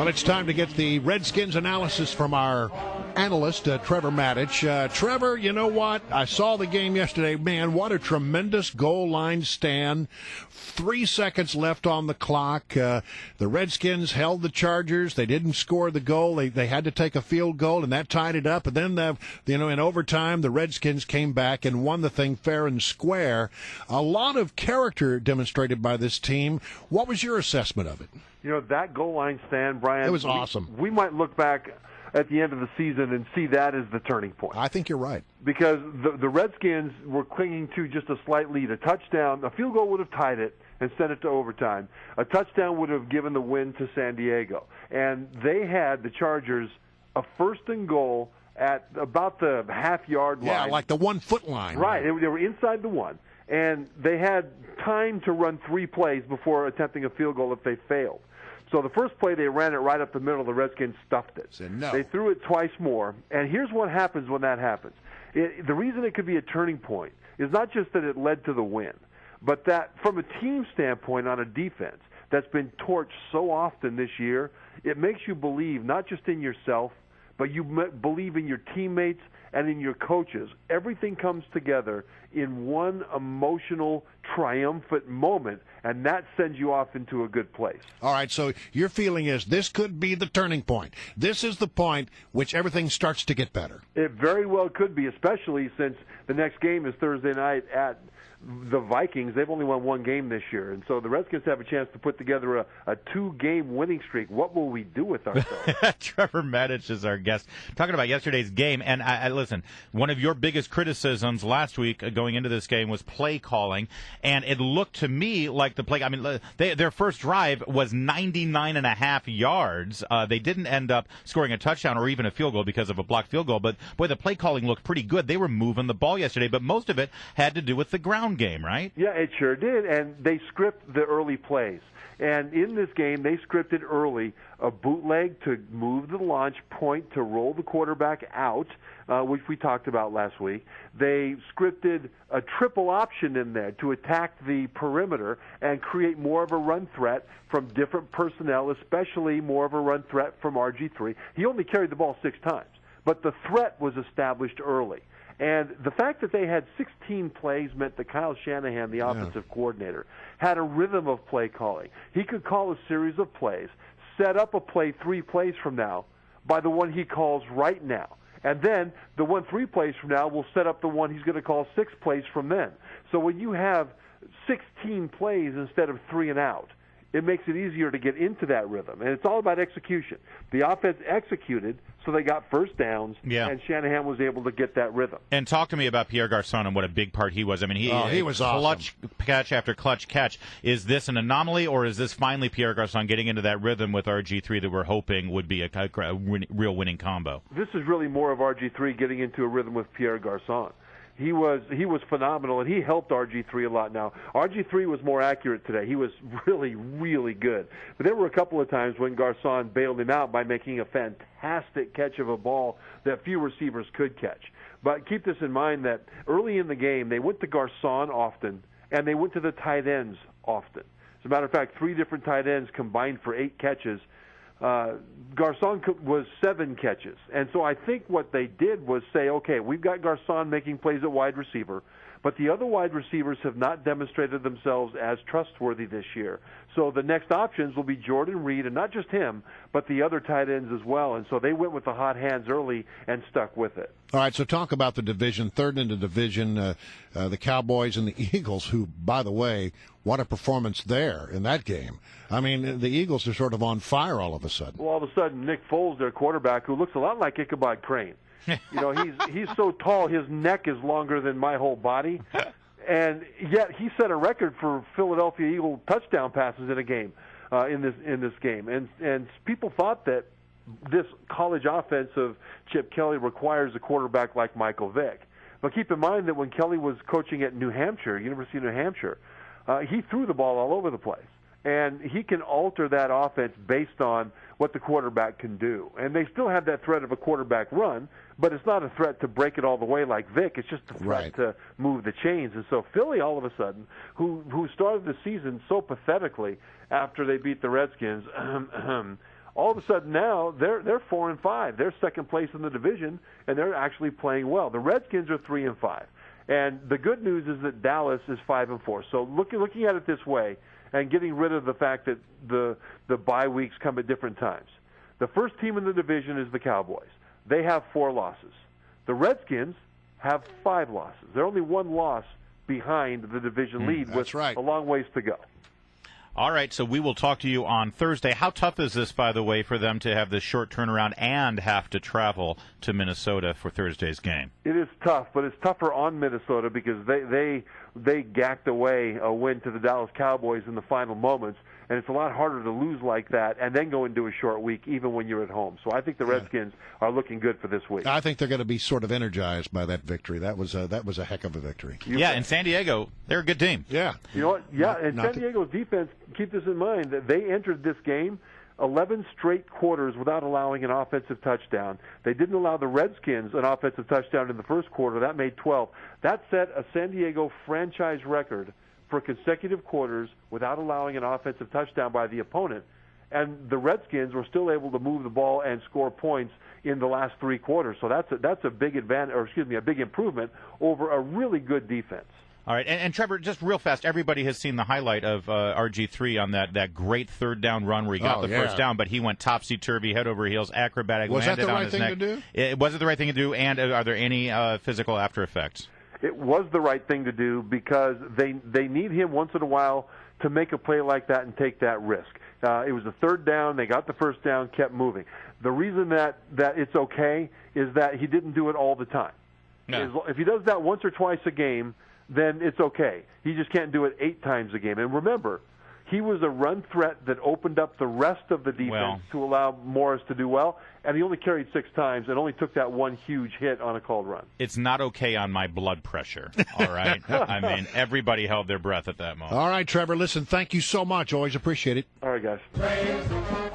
Well, it's time to get the Redskins analysis from our analyst, Trevor Matich. Trevor, you know what? I saw the game yesterday. Man, what a tremendous goal line stand. 3 seconds left on the clock. The Redskins held the Chargers. They didn't score the goal. They had to take a field goal, and that tied it up. And then, in overtime, the Redskins came back and won the thing fair and square. A lot of character demonstrated by this team. What was your assessment of it? You know, that goal line stand, Brian, it was awesome. We might look back at the end of the season and see that as the turning point. I think you're right. Because the Redskins were clinging to just a slight lead. A touchdown, a field goal would have tied it and sent it to overtime. A touchdown would have given the win to San Diego. And they had, the Chargers, a first and goal at about the half-yard line. Yeah, like the 1 foot line. Right. They were inside the one. And they had time to run 3 plays before attempting a field goal if they failed. So the first play, they ran it right up the middle. The Redskins stuffed it. Said no. They threw it twice more. And here's what happens when that happens. The reason it could be a turning point is not just that it led to the win, but that from a team standpoint on a defense that's been torched so often this year, it makes you believe not just in yourself, but you believe in your teammates and in your coaches. Everything comes together in one emotional, triumphant moment, and that sends you off into a good place. All right, so your feeling is this could be the turning point. This is the point which everything starts to get better. It very well could be, especially since the next game is Thursday night at the Vikings. They've only won 1 game this year, and so the Redskins have a chance to put together a 2-game winning streak. What will we do with ourselves? Trevor Matich is our guest, talking about yesterday's game. And I listen, one of your biggest criticisms last week going into this game was play calling, and it looked to me like the play. I mean, their first drive was 99.5 yards. They didn't end up scoring a touchdown or even a field goal because of a blocked field goal. But boy, the play calling looked pretty good. They were moving the ball yesterday, but most of it had to do with the ground game, right? Yeah, it sure did, and they script the early plays. And in this game, they scripted early a bootleg to move the launch point to roll the quarterback out, which we talked about last week. They scripted a triple option in there to attack the perimeter and create more of a run threat from different personnel, especially more of a run threat from RG3. He only carried the ball 6 times, but the threat was established early. And the fact that they had 16 plays meant that Kyle Shanahan, the offensive coordinator, had a rhythm of play calling. He could call a series of plays, set up a play 3 plays from now by the one he calls right now. And then the one 3 plays from now will set up the one he's going to call 6 plays from then. So when you have 16 plays instead of 3 and out, it makes it easier to get into that rhythm. And it's all about execution. The offense executed, so they got first downs, and Shanahan was able to get that rhythm. And talk to me about Pierre Garçon and what a big part he was. I mean, he was clutch awesome. Catch after clutch catch. Is this an anomaly, or is this finally Pierre Garçon getting into that rhythm with RG3 that we're hoping would be a real winning combo? This is really more of RG3 getting into a rhythm with Pierre Garçon. He was phenomenal, and he helped RG3 a lot now. RG3 was more accurate today. He was really, really good. But there were a couple of times when Garçon bailed him out by making a fantastic catch of a ball that few receivers could catch. But keep this in mind that early in the game, they went to Garçon often, and they went to the tight ends often. As a matter of fact, 3 different tight ends combined for 8 catches. Garçon was 7 catches. And so I think what they did was say, okay, we've got Garçon making plays at wide receiver, but the other wide receivers have not demonstrated themselves as trustworthy this year. So the next options will be Jordan Reed, and not just him, but the other tight ends as well. And so they went with the hot hands early and stuck with it. All right, so talk about the division, third in the division, the Cowboys and the Eagles, who, by the way, what a performance there in that game. I mean, the Eagles are sort of on fire all of a sudden. Well, all of a sudden, Nick Foles, their quarterback, who looks a lot like Ichabod Crane. You know, he's so tall, his neck is longer than my whole body. And yet he set a record for Philadelphia Eagle touchdown passes in a game, in this game. And people thought that this college offense of Chip Kelly requires a quarterback like Michael Vick. But keep in mind that when Kelly was coaching at New Hampshire, University of New Hampshire, he threw the ball all over the place. And he can alter that offense based on what the quarterback can do. And they still have that threat of a quarterback run, but it's not a threat to break it all the way like Vic. It's just a threat to move the chains. And so Philly, all of a sudden, who started the season so pathetically after they beat the Redskins, all of a sudden now they're 4-5. They're second place in the division, and they're actually playing well. The Redskins are 3-5, and the good news is that Dallas is 5-4. So looking at it this way, and getting rid of the fact that the bye weeks come at different times. The first team in the division is the Cowboys. They have 4 losses. The Redskins have 5 losses. They're only 1 loss behind the division lead with a long ways to go. All right, so we will talk to you on Thursday. How tough is this, by the way, for them to have this short turnaround and have to travel to Minnesota for Thursday's game? It is tough, but it's tougher on Minnesota because they gacked away a win to the Dallas Cowboys in the final moments, and it's a lot harder to lose like that and then go into a short week even when you're at home. So I think the Redskins are looking good for this week. I think they're going to be sort of energized by that victory. That was a heck of a victory. And San Diego, they're a good team. Yeah. You know what? Yeah, and San Diego's defense, keep this in mind, that they entered this game 11 straight quarters without allowing an offensive touchdown. They didn't allow the Redskins an offensive touchdown in the first quarter. That made 12. That set a San Diego franchise record for consecutive quarters without allowing an offensive touchdown by the opponent. And the Redskins were still able to move the ball and score points in the last 3 quarters. So that's a big advantage, or excuse me, a big improvement over a really good defense. All right, and Trevor, just real fast, everybody has seen the highlight of RG3 on that great third down run where he got the first down, but he went topsy-turvy, head over heels, acrobatic, was landed that the on right his thing neck. to do? Was it the right thing to do, and are there any physical after effects? It was the right thing to do because they need him once in a while to make a play like that and take that risk. It was the third down. They got the first down, kept moving. The reason that it's okay is that he didn't do it all the time. No. If he does that once or twice a game, then it's okay. He just can't do it 8 times a game. And remember, he was a run threat that opened up the rest of the defense to allow Morris to do well, and he only carried 6 times and only took that one huge hit on a called run. It's not okay on my blood pressure, all right? I mean, everybody held their breath at that moment. All right, Trevor, listen, thank you so much. Always appreciate it. All right, guys.